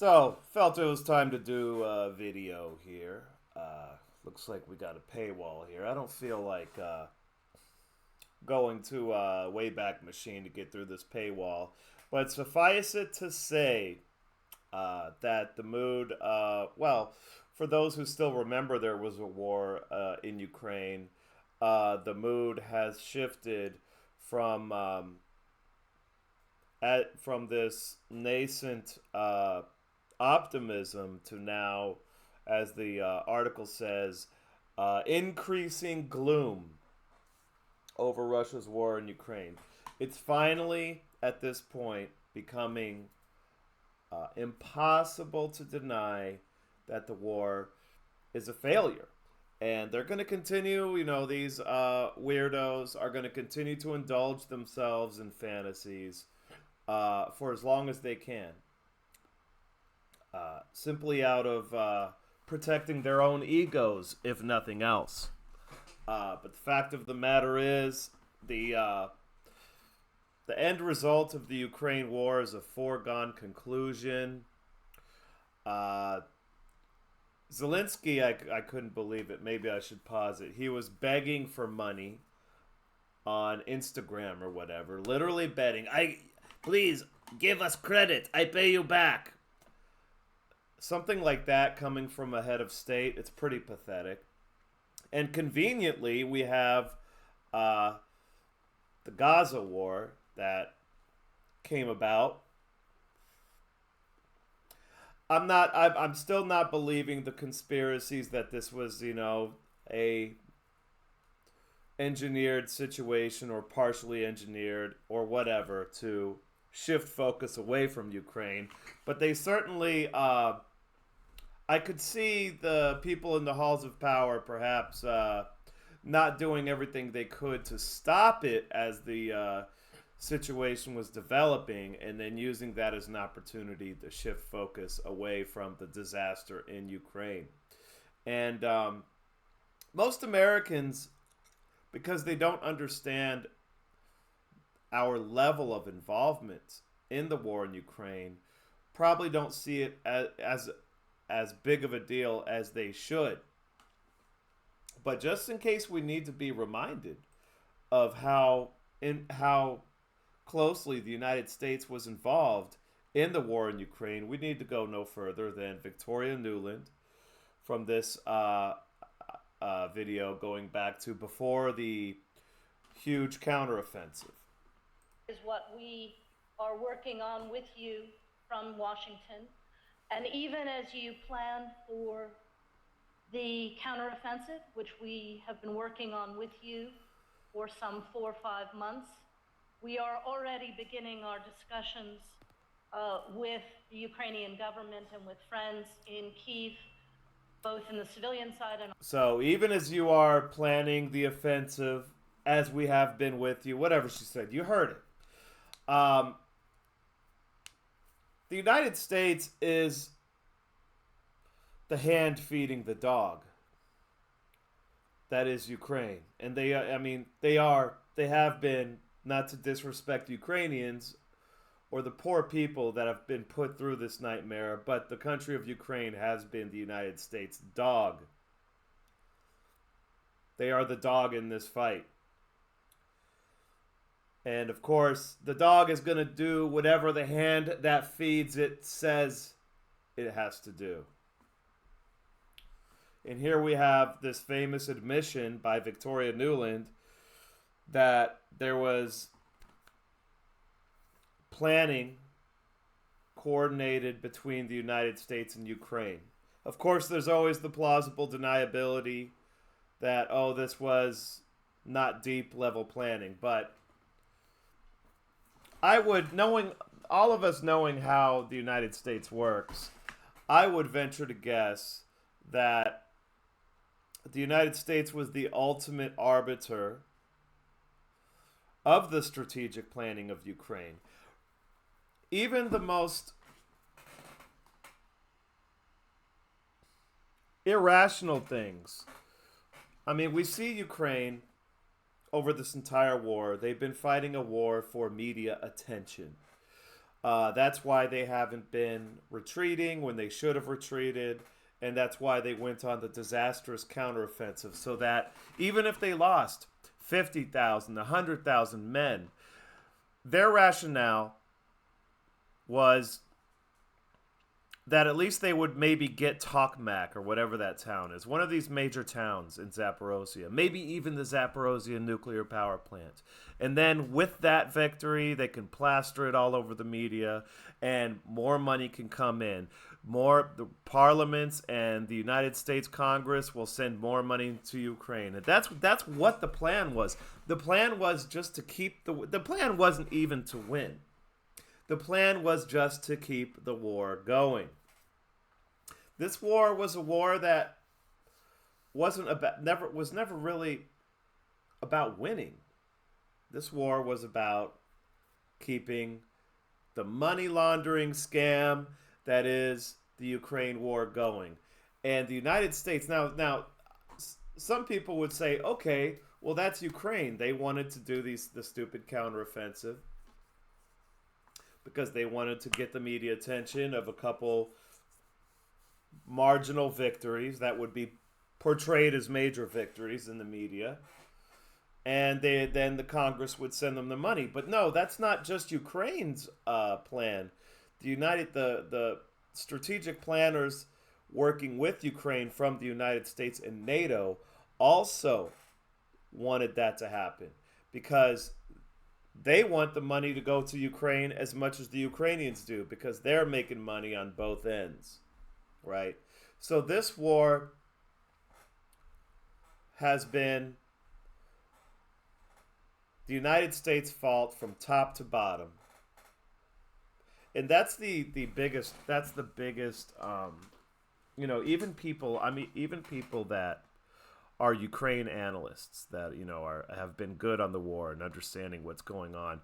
So, felt it was time to do a video here. Looks like we got a paywall here. I don't feel like going to a Wayback Machine to get through this paywall. But suffice it to say that the mood, well, for those who still remember there was a war in Ukraine, the mood has shifted from from this nascent optimism to now, as the article says, increasing gloom over Russia's war in Ukraine. It's finally, at this point, becoming impossible to deny that the war is a failure. And they're going to continue, these weirdos are going to continue to indulge themselves in fantasies for as long as they can. Simply out of protecting their own egos, if nothing else. But the fact of the matter is, the end result of the Ukraine war is a foregone conclusion. Zelensky, I couldn't believe it. Maybe I should pause it. He was begging for money on Instagram or whatever, literally begging, please give us credit. I pay you back. Something like that coming from a head of state, it's pretty pathetic. And conveniently, we have the Gaza war that came about. I'm still not believing the conspiracies that this was, a engineered situation or partially engineered or whatever to shift focus away from Ukraine. But they certainly, I could see the people in the halls of power perhaps not doing everything they could to stop it as the situation was developing, and then using that as an opportunity to shift focus away from the disaster in Ukraine. And most Americans, because they don't understand our level of involvement in the war in Ukraine, probably don't see it as big of a deal as they should. But just in case we need to be reminded of how closely the United States was involved in the war in Ukraine, we need to go no further than Victoria Nuland from this video going back to before the huge counteroffensive. Is what we are working on with you from Washington. And even as you plan for the counteroffensive, which we have been working on with you for some 4 or 5 months, we are already beginning our discussions with the Ukrainian government and with friends in Kyiv, both in the civilian side and... So even as you are planning the offensive, as we have been with you, whatever she said, you heard it. The United States is the hand feeding the dog. That is Ukraine. And they have been, not to disrespect Ukrainians or the poor people that have been put through this nightmare, but the country of Ukraine has been the United States' dog. They are the dog in this fight. And of course, the dog is going to do whatever the hand that feeds it says it has to do. And here we have this famous admission by Victoria Nuland that there was planning coordinated between the United States and Ukraine. Of course, there's always the plausible deniability that, this was not deep level planning. But I would, all of us knowing how the United States works, I would venture to guess that the United States was the ultimate arbiter of the strategic planning of Ukraine. Even the most irrational things. I mean, we see Ukraine over this entire war. They've been fighting a war for media attention. That's why they haven't been retreating when they should have retreated. And that's why they went on the disastrous counteroffensive. So that even if they lost 50,000, 100,000 men, their rationale was that at least they would maybe get Tokmak or whatever that town is, one of these major towns in Zaporozhye, maybe even the Zaporozhye nuclear power plant. And then with that victory, they can plaster it all over the media and more money can come in. The parliaments and the United States Congress will send more money to Ukraine. And that's what the plan was. The plan was just to keep the plan wasn't even to win. The plan was just to keep the war going. This war was a war that was never really about winning. This war was about keeping the money laundering scam that is the Ukraine war going. And the United States now some people would say, okay, well that's Ukraine. They wanted to do the stupid counteroffensive because they wanted to get the media attention of a couple marginal victories that would be portrayed as major victories in the media. And then the Congress would send them the money. But no, that's not just Ukraine's plan. The strategic planners working with Ukraine from the United States and NATO also wanted that to happen because they want the money to go to Ukraine as much as the Ukrainians do because they're making money on both ends, right? So this war has been the United States' fault from top to bottom. And that's the biggest even people that are Ukraine analysts that have been good on the war and understanding what's going on.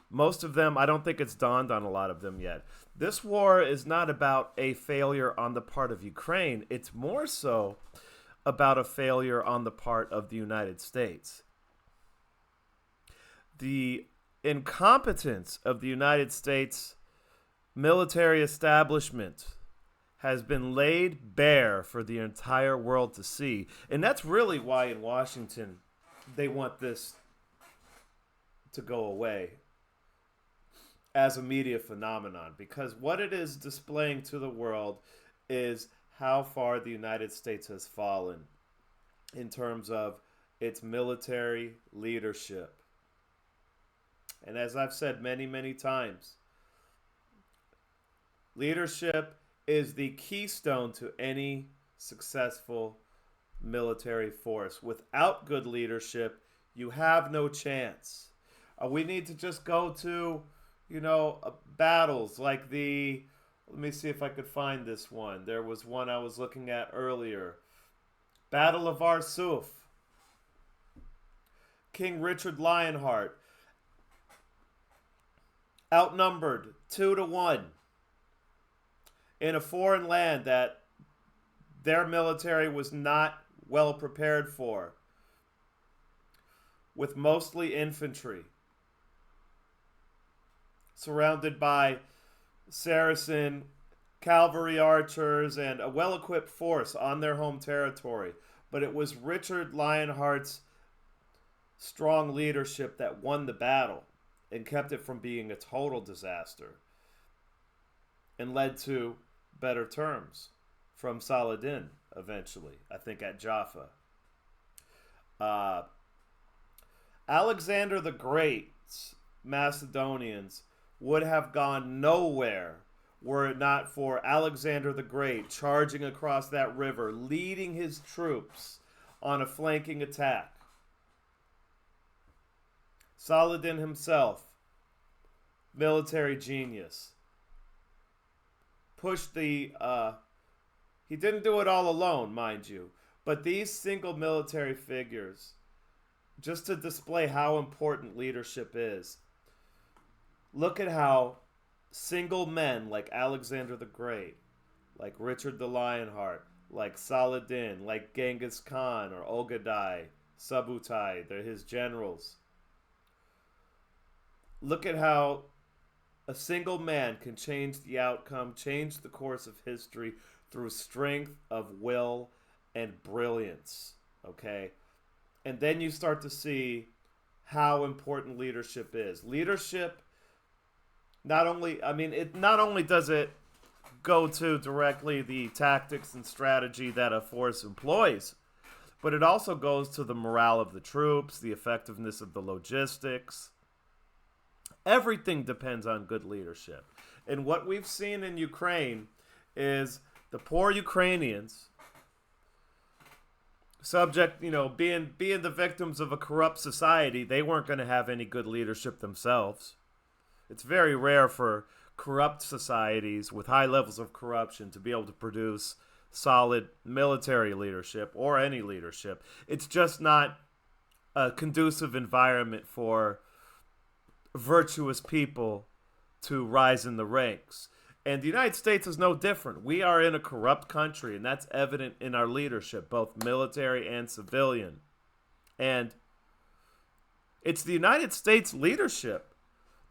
Most of them, I don't think it's dawned on a lot of them yet. This war is not about a failure on the part of Ukraine. It's more so about a failure on the part of the United States. The incompetence of the United States military establishment has been laid bare for the entire world to see. And that's really why in Washington they want this to go away as a media phenomenon. Because what it is displaying to the world is how far the United States has fallen in terms of its military leadership. And as I've said many, many times, leadership is the keystone to any successful military force. Without good leadership, you have no chance. We need to just go to, battles like let me see if I could find this one. There was one I was looking at earlier. Battle of Arsuf. King Richard Lionheart, outnumbered 2-1 in a foreign land that their military was not well prepared for, with mostly infantry, surrounded by Saracen cavalry archers and a well-equipped force on their home territory. But it was Richard Lionheart's strong leadership that won the battle and kept it from being a total disaster and led to better terms from Saladin eventually, I think at Jaffa. Alexander the Great's Macedonians would have gone nowhere were it not for Alexander the Great charging across that river, leading his troops on a flanking attack. Saladin himself, military genius, pushed he didn't do it all alone, mind you, but these single military figures, just to display how important leadership is, look at how single men like Alexander the Great, like Richard the Lionheart, like Saladin, like Genghis Khan or Ogadai, Subutai, they're his generals. Look at how A single man can change the outcome, change the course of history through strength of will and brilliance. Okay? And then you start to see how important leadership is. Leadership not only does it go to directly the tactics and strategy that a force employs, but it also goes to the morale of the troops, the effectiveness of the logistics. Everything depends on good leadership. And what we've seen in Ukraine is the poor Ukrainians being the victims of a corrupt society. They weren't going to have any good leadership themselves. It's very rare for corrupt societies with high levels of corruption to be able to produce solid military leadership or any leadership. It's just not a conducive environment for virtuous people to rise in the ranks. And the United States is no different. We are in a corrupt country, and that's evident in our leadership, both military and civilian. And it's the United States leadership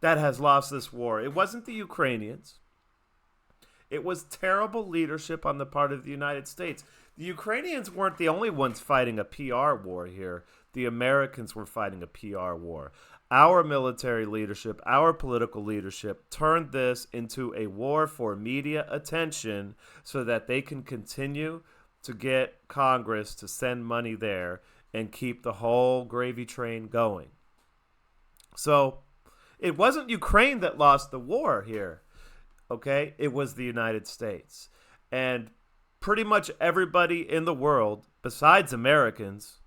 that has lost this war. It wasn't the Ukrainians. It was terrible leadership on the part of the United States. The Ukrainians weren't the only ones fighting a PR war here. The Americans were fighting a PR war. Our military leadership, our political leadership turned this into a war for media attention so that they can continue to get Congress to send money there and keep the whole gravy train going. So it wasn't Ukraine that lost the war here, okay? It was the United States. And pretty much everybody in the world, besides Americans,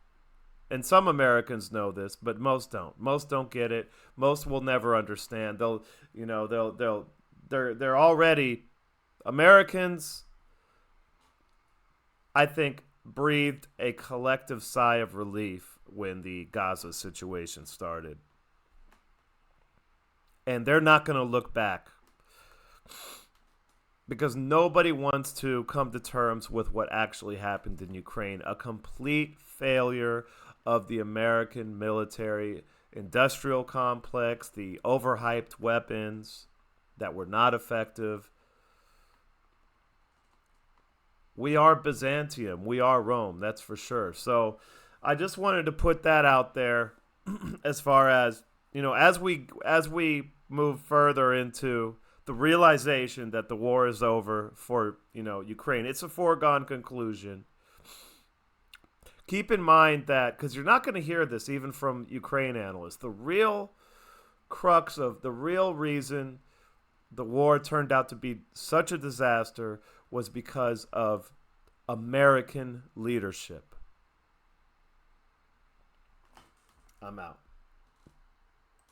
and some Americans know this, but most don't. Most don't get it. Most will never understand. They're already Americans, I think, breathed a collective sigh of relief when the Gaza situation started. And they're not going to look back because nobody wants to come to terms with what actually happened in Ukraine. A complete failure of the American military industrial complex, the overhyped weapons that were not effective. We are Byzantium. We are Rome, that's for sure. So I just wanted to put that out there as far as, as we move further into the realization that the war is over for, Ukraine. It's a foregone conclusion. Keep in mind that, because you're not going to hear this even from Ukraine analysts, the real crux of the real reason the war turned out to be such a disaster was because of American leadership. I'm out.